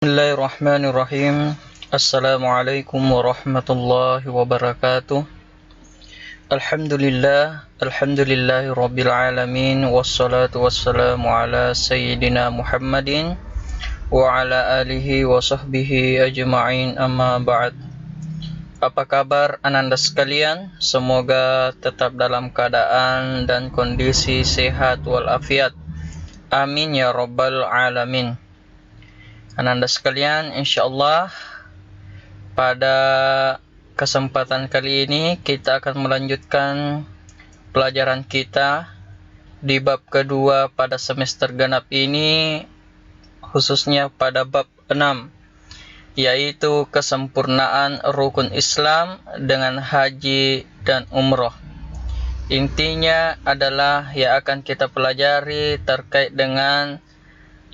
Bismillahirrahmanirrahim. Assalamualaikum warahmatullahi wabarakatuh. Alhamdulillahi rabbil alamin. Wassalatu wassalamu ala sayyidina Muhammadin wa ala alihi wa sahbihi ajma'in, amma ba'd. Apa kabar ananda sekalian? Semoga tetap dalam keadaan dan kondisi sehat walafiat. Amin ya rabbal alamin. Ananda sekalian, insyaallah pada kesempatan kali ini kita akan melanjutkan pelajaran kita di bab kedua pada semester genap ini, khususnya pada bab 6, yaitu kesempurnaan rukun Islam dengan haji dan umroh. Intinya adalah yang akan kita pelajari terkait dengan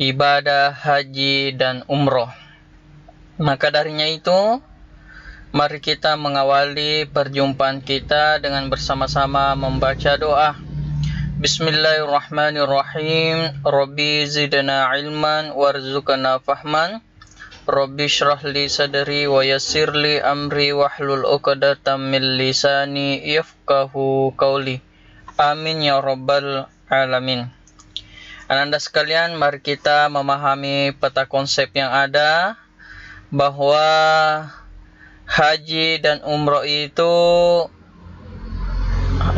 ibadah haji dan umroh. Maka darinya itu, mari kita mengawali perjumpaan kita dengan bersama-sama membaca doa. Bismillahirrahmanirrahim. Rabbi zidna ilman warzuqna fahman. Rabbi shrah li sadri wa yassir li amri wahlul 'uqdatam min lisani yafqahu qawli. Amin ya rabbal alamin. Ananda sekalian, mari kita memahami peta konsep yang ada, bahwa haji dan umroh itu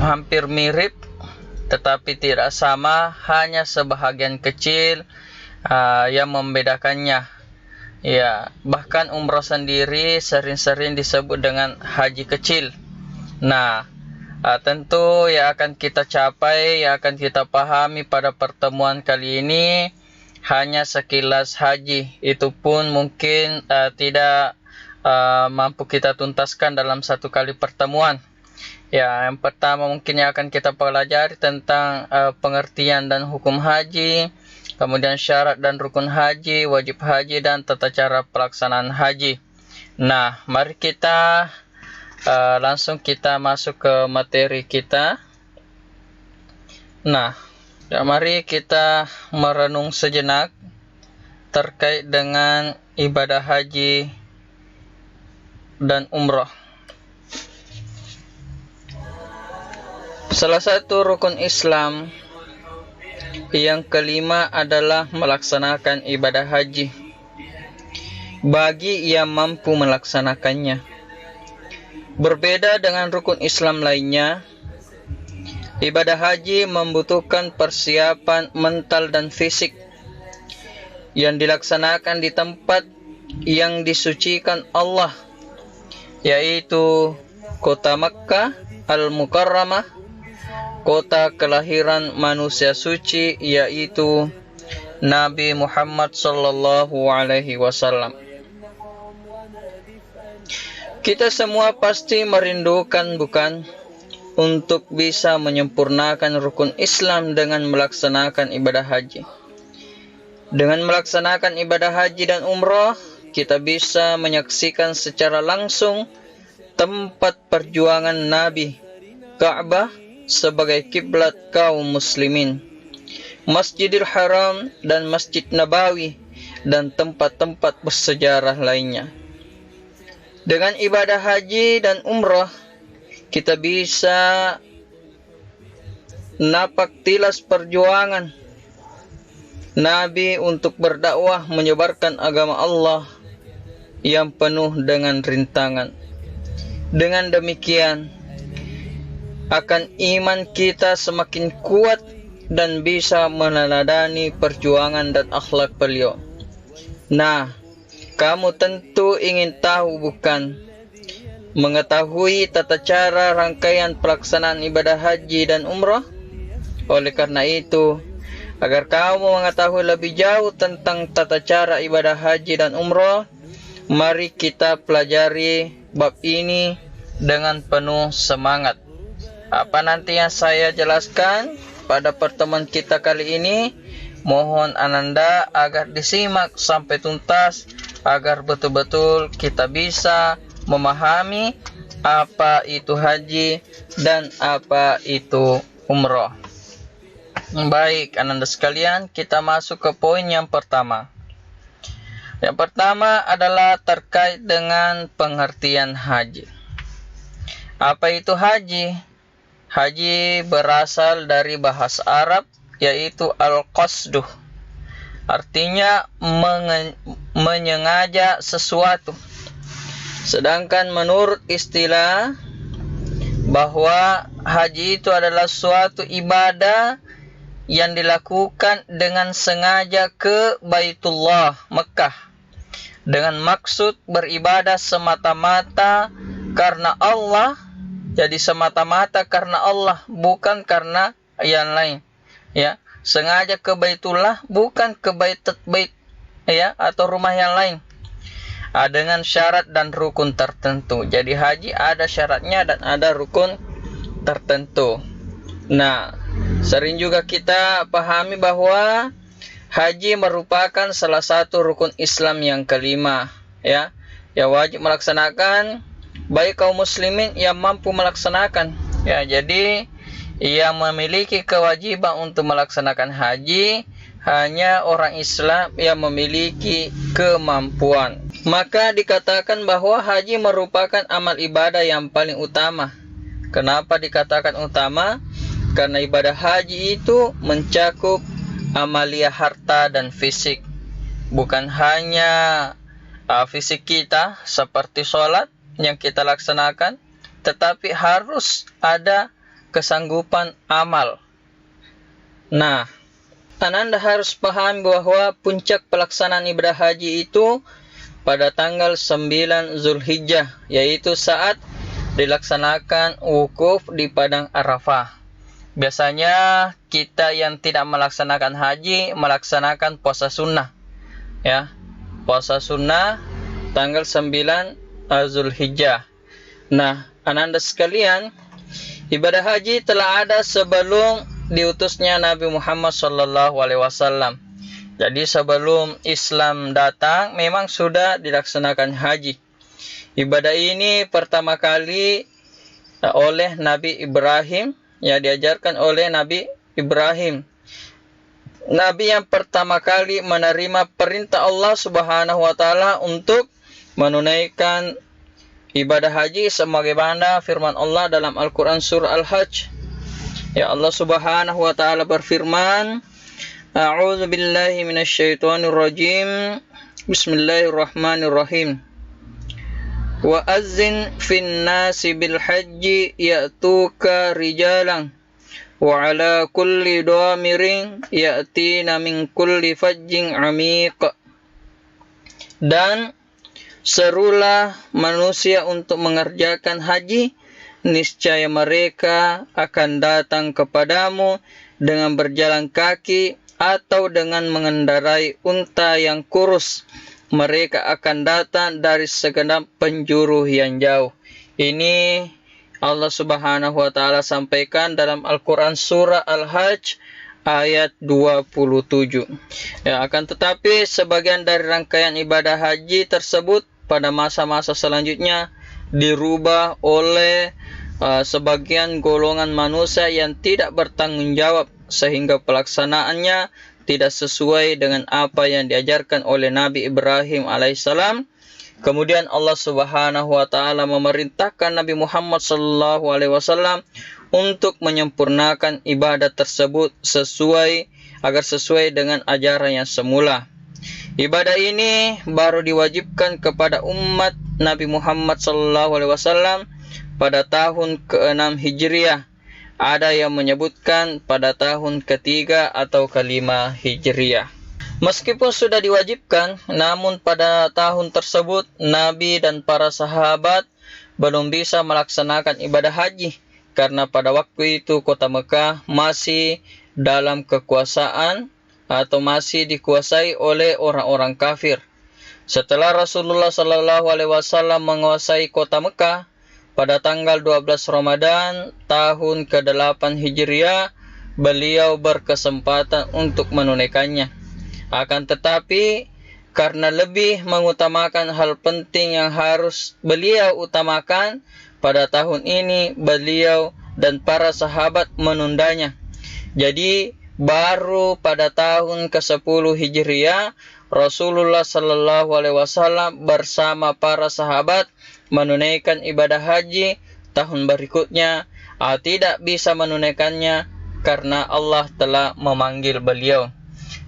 hampir mirip tetapi tidak sama, hanya sebahagian kecil yang membedakannya. Ya, bahkan umroh sendiri sering-sering disebut dengan haji kecil. Nah, tentu yang akan kita capai, yang akan kita pahami pada pertemuan kali ini hanya sekilas haji. Itu pun mungkin tidak mampu kita tuntaskan dalam satu kali pertemuan. Ya, yang pertama mungkin yang akan kita pelajari tentang pengertian dan hukum haji, kemudian syarat dan rukun haji, wajib haji, dan tata cara pelaksanaan haji. Nah, mari kita langsung kita masuk ke materi kita. Nah, mari kita merenung sejenak terkait dengan ibadah haji dan umroh. Salah satu rukun Islam yang kelima adalah melaksanakan ibadah haji bagi yang mampu melaksanakannya. Berbeda dengan rukun Islam lainnya, ibadah haji membutuhkan persiapan mental dan fisik yang dilaksanakan di tempat yang disucikan Allah, yaitu kota Makkah Al-Mukarramah, kota kelahiran manusia suci, yaitu Nabi Muhammad sallallahu alaihi wasallam. Kita semua pasti merindukan, bukan, untuk bisa menyempurnakan rukun Islam dengan melaksanakan ibadah haji. Dengan melaksanakan ibadah haji dan umroh, kita bisa menyaksikan secara langsung tempat perjuangan Nabi, Ka'bah sebagai kiblat kaum muslimin, Masjidil Haram dan Masjid Nabawi, dan tempat-tempat bersejarah lainnya. Dengan ibadah haji dan umrah, kita bisa napak tilas perjuangan Nabi untuk berdakwah menyebarkan agama Allah yang penuh dengan rintangan. Dengan demikian, akan iman kita semakin kuat dan bisa meneladani perjuangan dan akhlak beliau. Nah, kamu tentu ingin tahu, bukan, mengetahui tata cara rangkaian pelaksanaan ibadah haji dan umrah? Oleh karena itu, agar kamu mengetahui lebih jauh tentang tata cara ibadah haji dan umrah, mari kita pelajari bab ini dengan penuh semangat. Apa nanti yang saya jelaskan pada pertemuan kita kali ini, mohon ananda agar disimak sampai tuntas, agar betul-betul kita bisa memahami apa itu haji dan apa itu umroh. Baik, ananda sekalian, kita masuk ke poin yang pertama. Yang pertama adalah terkait dengan pengertian haji. Apa itu haji? Haji berasal dari bahasa Arab, yaitu al-qasduh. Artinya menyengaja sesuatu. Sedangkan menurut istilah bahwa haji itu adalah suatu ibadah yang dilakukan dengan sengaja ke Baitullah, Mekah, dengan maksud beribadah semata-mata karena Allah. Jadi semata-mata karena Allah, bukan karena yang lain. Ya, sengaja ke Baitullah, bukan ke bait ya, atau rumah yang lain. Dengan syarat dan rukun tertentu. Jadi haji ada syaratnya dan ada rukun tertentu. Nah, sering juga kita pahami bahwa haji merupakan salah satu rukun Islam yang kelima, ya, yang wajib melaksanakan baik kaum muslimin yang mampu melaksanakan. Ya, jadi yang memiliki kewajiban untuk melaksanakan haji hanya orang Islam yang memiliki kemampuan. Maka dikatakan bahwa haji merupakan amal ibadah yang paling utama. Kenapa dikatakan utama? Karena ibadah haji itu mencakup amalia harta dan fisik. Bukan hanya fisik kita seperti sholat yang kita laksanakan, tetapi harus ada kesanggupan amal. Nah, Anda harus paham bahwa puncak pelaksanaan ibadah haji itu pada tanggal 9 Zulhijjah, yaitu saat dilaksanakan wukuf di Padang Arafah. Biasanya kita yang tidak melaksanakan haji melaksanakan puasa sunnah, ya, puasa sunnah tanggal 9 Zulhijjah. Nah, Anda sekalian, ibadah haji telah ada sebelum diutusnya Nabi Muhammad SAW. Jadi sebelum Islam datang memang sudah dilaksanakan haji. Ibadah ini pertama kali oleh Nabi Ibrahim, ya, diajarkan oleh Nabi Ibrahim. Nabi yang pertama kali menerima perintah Allah Subhanahu wa taala untuk menunaikan ibadah haji sebagaimana firman Allah dalam Al-Qur'an surah Al-Hajj. Ya, Allah Subhanahu wa taala berfirman, A'udzu billahi minasyaitonir rajim. Bismillahirrahmanirrahim. Wa azzin fin nasi bil hajji ya'tuka rijalan wa ala kulli dhamirin ya'tina min kulli fajjin 'amiq. Dan serulah manusia untuk mengerjakan haji, niscaya mereka akan datang kepadamu dengan berjalan kaki atau dengan mengendarai unta yang kurus. Mereka akan datang dari segenap penjuru yang jauh. Ini Allah Subhanahu wa taala sampaikan dalam Al-Qur'an surah Al-Hajj ayat 27. Ya, akan tetapi sebagian dari rangkaian ibadah haji tersebut pada masa-masa selanjutnya dirubah oleh sebagian golongan manusia yang tidak bertanggung jawab, sehingga pelaksanaannya tidak sesuai dengan apa yang diajarkan oleh Nabi Ibrahim alaihissalam. Kemudian Allah Subhanahu wa taala memerintahkan Nabi Muhammad sallallahu alaihi wasallam untuk menyempurnakan ibadah tersebut agar sesuai dengan ajaran yang semula. Ibadah ini baru diwajibkan kepada umat Nabi Muhammad sallallahu alaihi wasallam pada tahun ke-6 Hijriah. Ada yang menyebutkan pada tahun ke-3 atau ke-5 Hijriah. Meskipun sudah diwajibkan, namun pada tahun tersebut Nabi dan para sahabat belum bisa melaksanakan ibadah haji, karena pada waktu itu kota Mekah masih dalam kekuasaan atau masih dikuasai oleh orang-orang kafir. Setelah Rasulullah SAW menguasai kota Mekah, pada tanggal 12 Ramadan tahun ke-8 Hijriah, beliau berkesempatan untuk menunaikannya. Akan tetapi, karena lebih mengutamakan hal penting yang harus beliau utamakan, pada tahun ini beliau dan para sahabat menundanya. Jadi, baru pada tahun ke-10 Hijriah, Rasulullah sallallahu alaihi wasallam bersama para sahabat menunaikan ibadah haji tahun berikutnya, tidak bisa menunaikannya karena Allah telah memanggil beliau.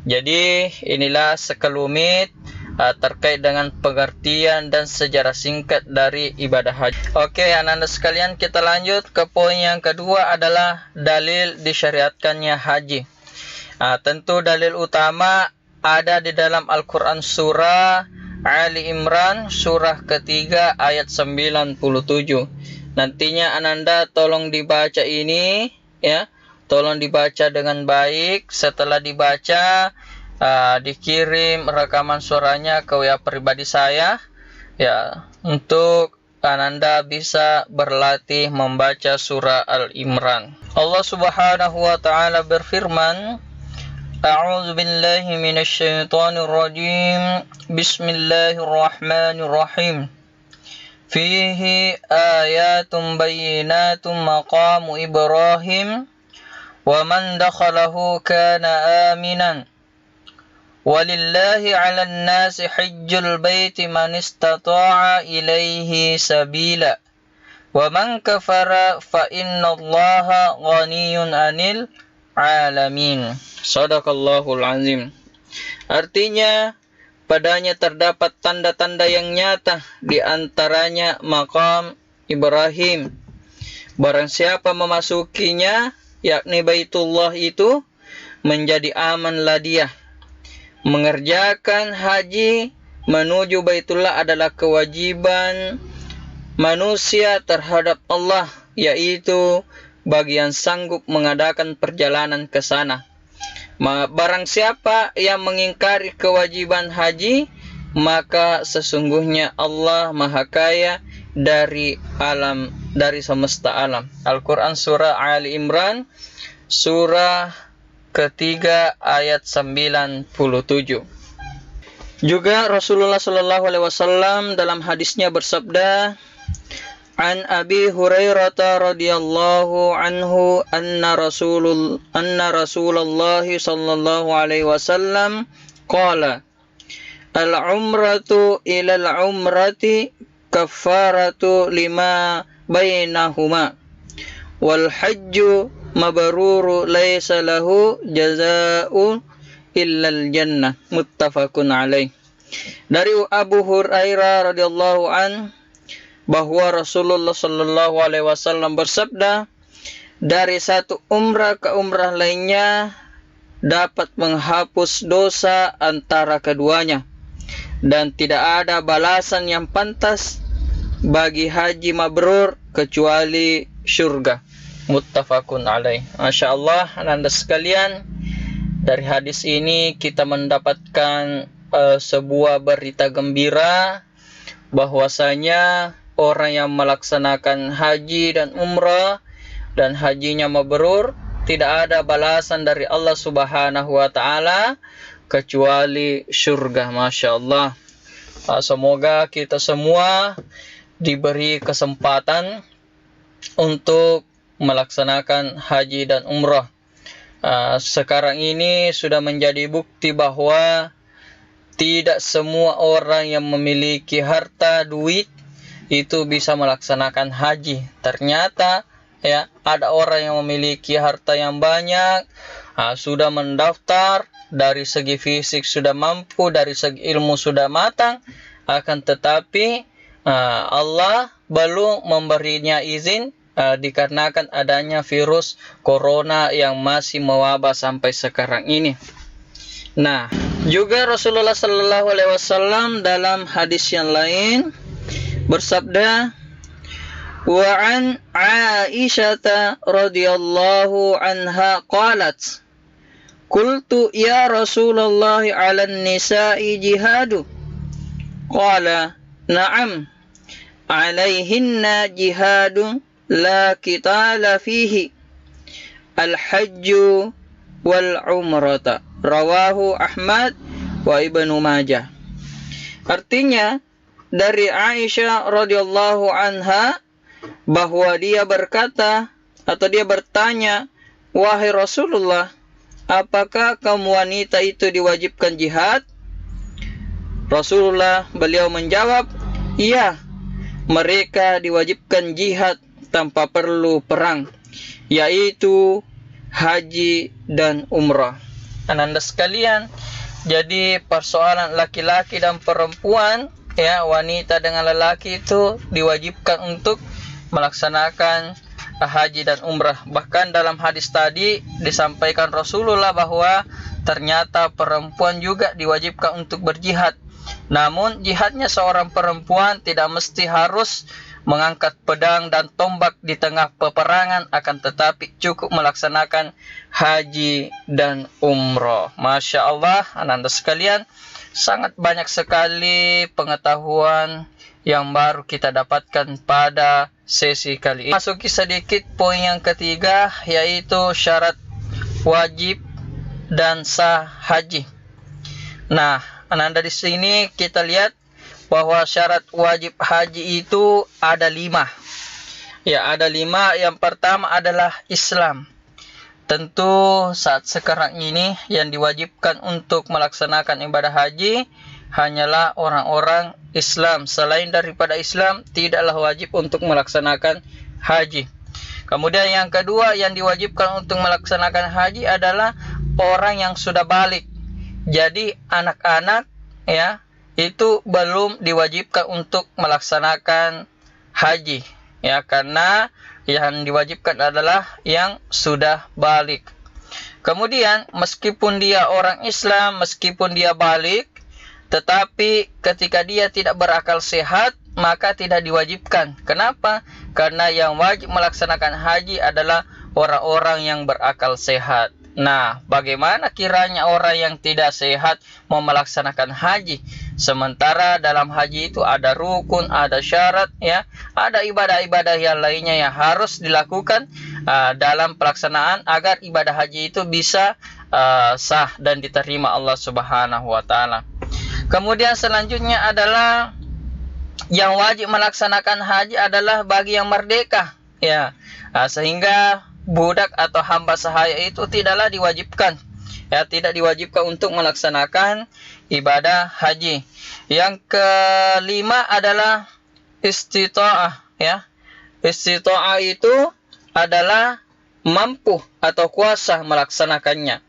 Jadi inilah sekelumit terkait dengan pengertian dan sejarah singkat dari ibadah haji. Oke, anak-anak sekalian, kita lanjut ke poin yang kedua adalah dalil disyariatkannya haji. Tentu dalil utama ada di dalam Al-Quran surah Ali Imran surah ketiga ayat 97. Nantinya ananda tolong dibaca ini ya. Tolong dibaca dengan baik. Setelah dibaca dikirim rekaman suaranya ke WA pribadi saya ya, untuk ananda bisa berlatih membaca surah Al-Imran. Allah Subhanahu wa taala berfirman, A'udzu billahi minasy syaithanir rajim. Bismillahirrahmanirrahim. Fihi ayatun bayyinatun maqamu Ibrahim wa man dakhalahu kana aminan. Walillahi 'alan nasi hajjul baiti man istata'a ilaihi sabila. Wa man kafara fa innallaha ghaniyyun 'anil 'alamin. Shadaqallahul azim. Artinya, padanya terdapat tanda-tanda yang nyata, di antaranya maqam Ibrahim. Barang siapa memasukinya, yakni Baitullah itu, menjadi amanlah dia. Mengerjakan haji menuju Baitullah adalah kewajiban manusia terhadap Allah, yaitu bagi yang sanggup mengadakan perjalanan ke sana. Barang siapa yang mengingkari kewajiban haji, maka sesungguhnya Allah Maha Kaya dari semesta alam. Al-Quran surah Ali Imran surah ketiga ayat 97. Juga Rasulullah sallallahu alaihi wasallam dalam hadisnya bersabda, An Abi Hurairah radhiyallahu anhu anna Rasulullah sallallahu alaihi wasallam qala al-umratu ila al-umrati kaffaratu lima bainahuma wal hajju mabruru laysa lahu jazaa'u illa al-jannah. Muttafaqun alaih. Dari Abu Hurairah radhiyallahu anhu bahwa Rasulullah sallallahu alaihi wasallam bersabda, dari satu umrah ke umrah lainnya dapat menghapus dosa antara keduanya, dan tidak ada balasan yang pantas bagi haji mabrur kecuali syurga. Muttafaqun alaih. Masya Allah, anda sekalian, dari hadis ini kita mendapatkan sebuah berita gembira bahwasanya orang yang melaksanakan haji dan umrah dan hajinya mabrur, tidak ada balasan dari Allah Subhanahu wa taala kecuali surga. Masya Allah. Semoga kita semua diberi kesempatan untuk melaksanakan haji dan umrah. Sekarang ini sudah menjadi bukti bahwa tidak semua orang yang memiliki harta, duit, itu bisa melaksanakan haji. Ternyata ya, ada orang yang memiliki harta yang banyak, sudah mendaftar, dari segi fisik sudah mampu, dari segi ilmu sudah matang, akan tetapi Allah belum memberinya izin dikarenakan adanya virus corona yang masih mewabah sampai sekarang ini. Nah, juga Rasulullah sallallahu alaihi wasallam dalam hadis yang lain bersabda, wa an Aisyah radhiyallahu anha qalat, qultu ya Rasulullah 'alan nisa'i jihadu, qala na'am 'alaihinna jihadun la qitala fihi al-hajju wal umrata, rawahu Ahmad wa Ibnu Majah. Artinya, dari Aisyah radhiyallahu anha bahwa dia berkata atau dia bertanya, wahai Rasulullah, apakah kaum wanita itu diwajibkan jihad? Rasulullah beliau menjawab, iya, mereka diwajibkan jihad tanpa perlu perang, yaitu haji dan umrah. Ananda sekalian, jadi persoalan laki-laki dan perempuan, ya, wanita dengan lelaki itu diwajibkan untuk melaksanakan haji dan umrah. Bahkan dalam hadis tadi disampaikan Rasulullah bahwa ternyata perempuan juga diwajibkan untuk berjihad. Namun jihadnya seorang perempuan tidak mesti harus mengangkat pedang dan tombak di tengah peperangan, akan tetapi cukup melaksanakan haji dan umrah. Masya Allah, ananda sekalian, sangat banyak sekali pengetahuan yang baru kita dapatkan pada sesi kali ini. Masuki sedikit poin yang ketiga, yaitu syarat wajib dan sah haji. Nah, ananda di sini kita lihat bahwa syarat wajib haji itu ada 5. Ya, ada 5. Yang pertama adalah Islam. Tentu saat sekarang ini yang diwajibkan untuk melaksanakan ibadah haji hanyalah orang-orang Islam. Selain daripada Islam, tidaklah wajib untuk melaksanakan haji. Kemudian yang kedua yang diwajibkan untuk melaksanakan haji adalah orang yang sudah balik. Jadi anak-anak, ya, itu belum diwajibkan untuk melaksanakan haji, ya, karena yang diwajibkan adalah yang sudah balik. Kemudian meskipun dia orang Islam, meskipun dia balik, tetapi ketika dia tidak berakal sehat, maka tidak diwajibkan. Kenapa? Karena yang wajib melaksanakan haji adalah orang-orang yang berakal sehat. Nah, bagaimana kiranya orang yang tidak sehat mau melaksanakan haji? Sementara dalam haji itu ada rukun, ada syarat, ya, ada ibadah-ibadah yang lainnya yang harus dilakukan dalam pelaksanaan agar ibadah haji itu bisa sah dan diterima Allah Subhanahu wa taala. Kemudian selanjutnya adalah yang wajib melaksanakan haji adalah bagi yang merdeka, ya. Sehingga budak atau hamba sahaya itu tidaklah diwajibkan, ya, tidak diwajibkan untuk melaksanakan ibadah haji. Yang kelima adalah istita'ah, ya. Istita'ah itu adalah mampu atau kuasa melaksanakannya.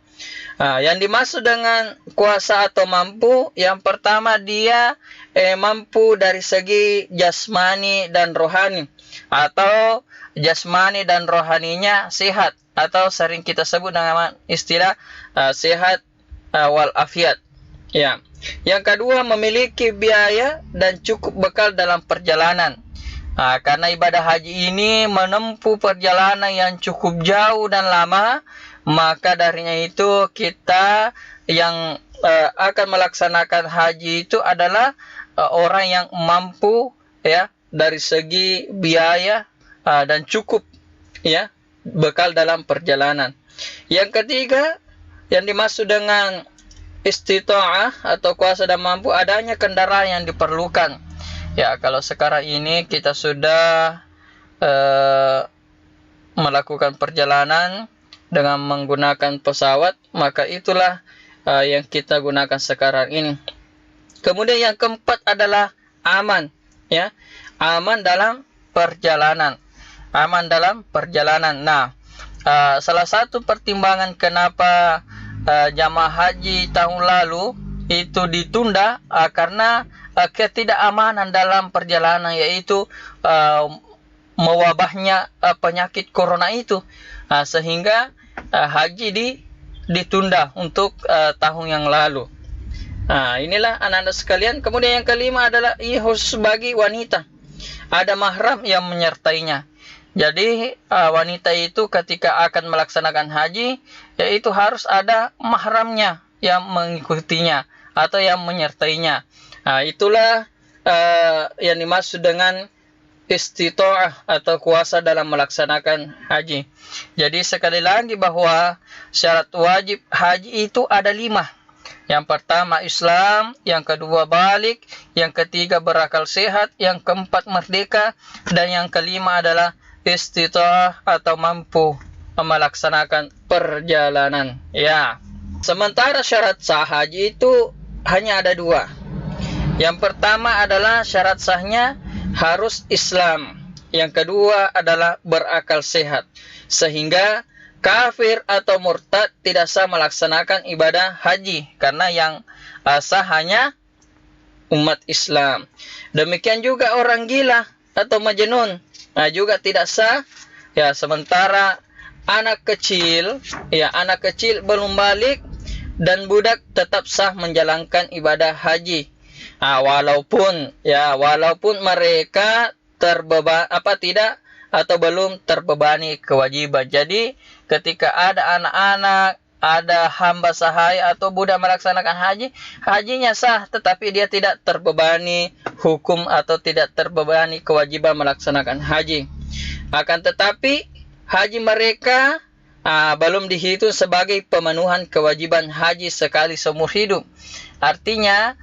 Yang dimaksud dengan kuasa atau mampu, yang pertama dia mampu dari segi jasmani dan rohani, atau jasmani dan rohaninya sehat, atau sering kita sebut dengan istilah sehat walafiat, ya. Yang kedua, memiliki biaya dan cukup bekal dalam perjalanan. Karena ibadah haji ini menempuh perjalanan yang cukup jauh dan lama, maka darinya itu kita yang akan melaksanakan haji itu adalah orang yang mampu, ya, dari segi biaya dan cukup, ya, bekal dalam perjalanan. Yang ketiga yang dimaksud dengan istita'ah atau kuasa dan mampu, adanya kendaraan yang diperlukan. Ya, kalau sekarang ini kita sudah melakukan perjalanan dengan menggunakan pesawat, maka itulah yang kita gunakan sekarang ini. Kemudian yang keempat adalah aman, ya, aman dalam perjalanan, aman dalam perjalanan. Nah, salah satu pertimbangan kenapa jamaah haji tahun lalu itu ditunda karena ketidakamanan dalam perjalanan, yaitu mewabahnya penyakit corona itu, sehingga haji ditunda untuk tahun yang lalu. Inilah anak-anak sekalian. Kemudian yang kelima adalah khusus bagi wanita, ada mahram yang menyertainya. Jadi wanita itu ketika akan melaksanakan haji, yaitu harus ada mahramnya yang mengikutinya atau yang menyertainya. Itulah yang dimaksud dengan istita'ah atau kuasa dalam melaksanakan haji. Jadi sekali lagi bahwa syarat wajib haji itu ada 5. Yang pertama Islam, yang kedua balik, yang ketiga berakal sehat, yang keempat merdeka, dan yang kelima adalah istita'ah atau mampu melaksanakan perjalanan, ya. Sementara syarat sah haji itu hanya ada 2. Yang pertama adalah syarat sahnya harus Islam. Yang kedua adalah berakal sehat. Sehingga kafir atau murtad tidak sah melaksanakan ibadah haji. Karena yang sah hanya umat Islam. Demikian juga orang gila atau majnun, juga tidak sah. Ya, sementara anak kecil belum balik dan budak tetap sah menjalankan ibadah haji. Walaupun mereka belum terbebani kewajiban. Jadi ketika ada anak-anak, ada hamba sahaya atau budak melaksanakan haji, hajinya sah, tetapi dia tidak terbebani hukum atau tidak terbebani kewajiban melaksanakan haji. Akan tetapi haji mereka belum dihitung sebagai pemenuhan kewajiban haji sekali seumur hidup. Artinya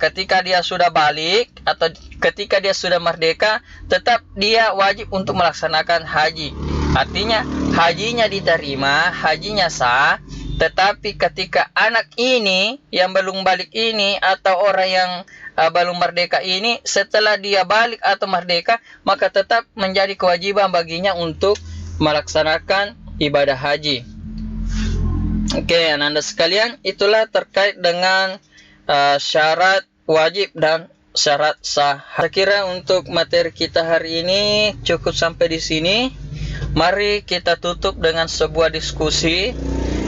ketika dia sudah balik atau ketika dia sudah merdeka, tetap dia wajib untuk melaksanakan haji. Artinya hajinya diterima, hajinya sah, tetapi ketika anak ini yang belum balik ini atau orang yang belum merdeka ini, setelah dia balik atau merdeka, maka tetap menjadi kewajiban baginya untuk melaksanakan ibadah haji. Oke, anak-anak sekalian, itulah terkait dengan syarat wajib dan syarat sah. Saya kira untuk materi kita hari ini cukup sampai di sini. Mari kita tutup dengan sebuah diskusi.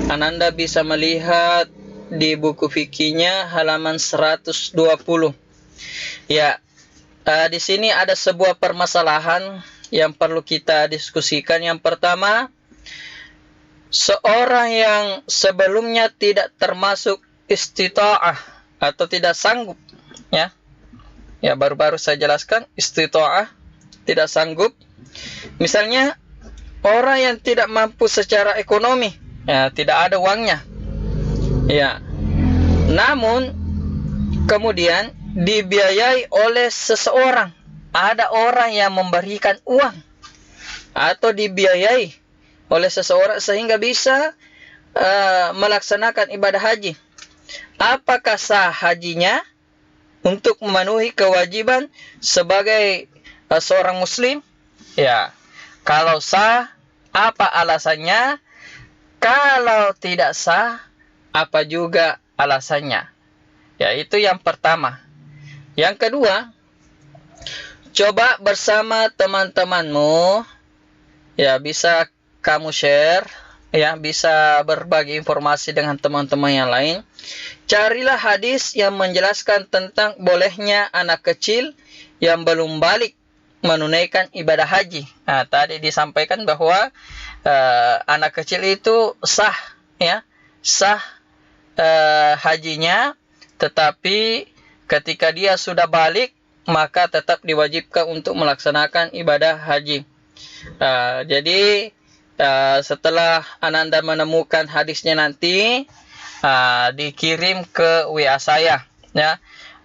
Ananda bisa melihat di buku fikihnya halaman 120. Ya, di sini ada sebuah permasalahan yang perlu kita diskusikan. Yang pertama, seorang yang sebelumnya tidak termasuk istita'ah atau tidak sanggup, ya baru-baru saya jelaskan istita'ah, tidak sanggup. Misalnya orang yang tidak mampu secara ekonomi, tidak ada uangnya, namun kemudian dibiayai oleh seseorang. Ada orang yang memberikan uang atau dibiayai oleh seseorang sehingga bisa melaksanakan ibadah haji. Apakah sah hajinya untuk memenuhi kewajiban sebagai seorang muslim? Ya, kalau sah, apa alasannya? Kalau tidak sah, apa juga alasannya? Ya, itu yang pertama. Yang kedua, coba bersama teman-temanmu, bisa kamu share, bisa berbagi informasi dengan teman-teman yang lain. Carilah hadis yang menjelaskan tentang bolehnya anak kecil yang belum balik menunaikan ibadah haji. Tadi disampaikan bahwa anak kecil itu sah, hajinya, tetapi ketika dia sudah balik, maka tetap diwajibkan untuk melaksanakan ibadah haji. Jadi setelah Ananda menemukan hadisnya nanti, dikirim ke WA saya,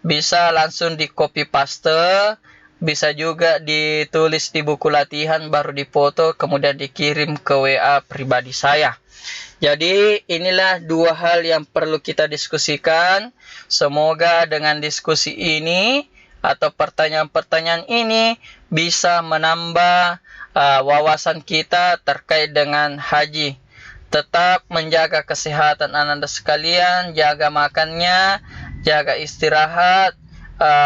bisa langsung di copy paste, bisa juga ditulis di buku latihan, baru dipoto, kemudian dikirim ke WA pribadi saya. Jadi inilah dua hal yang perlu kita diskusikan. Semoga dengan diskusi ini atau pertanyaan-pertanyaan ini bisa menambah wawasan kita terkait dengan haji. Tetap menjaga kesehatan Ananda sekalian, jaga makannya, jaga istirahat,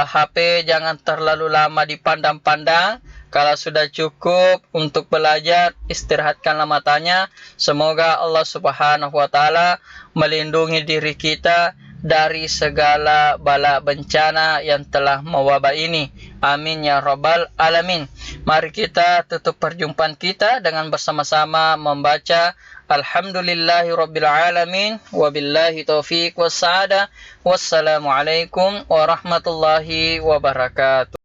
HP jangan terlalu lama dipandang-pandang. Kalau sudah cukup untuk belajar, istirahatkanlah matanya. Semoga Allah Subhanahu wa Ta'ala melindungi diri kita dari segala bala bencana yang telah mewabah ini. Amin ya rabbal alamin. Mari kita tutup perjumpaan kita dengan bersama-sama membaca Alhamdulillahi rabbil alamin, wabillahi taufiq wassa'adah. Wassalamualaikum warahmatullahi wabarakatuh.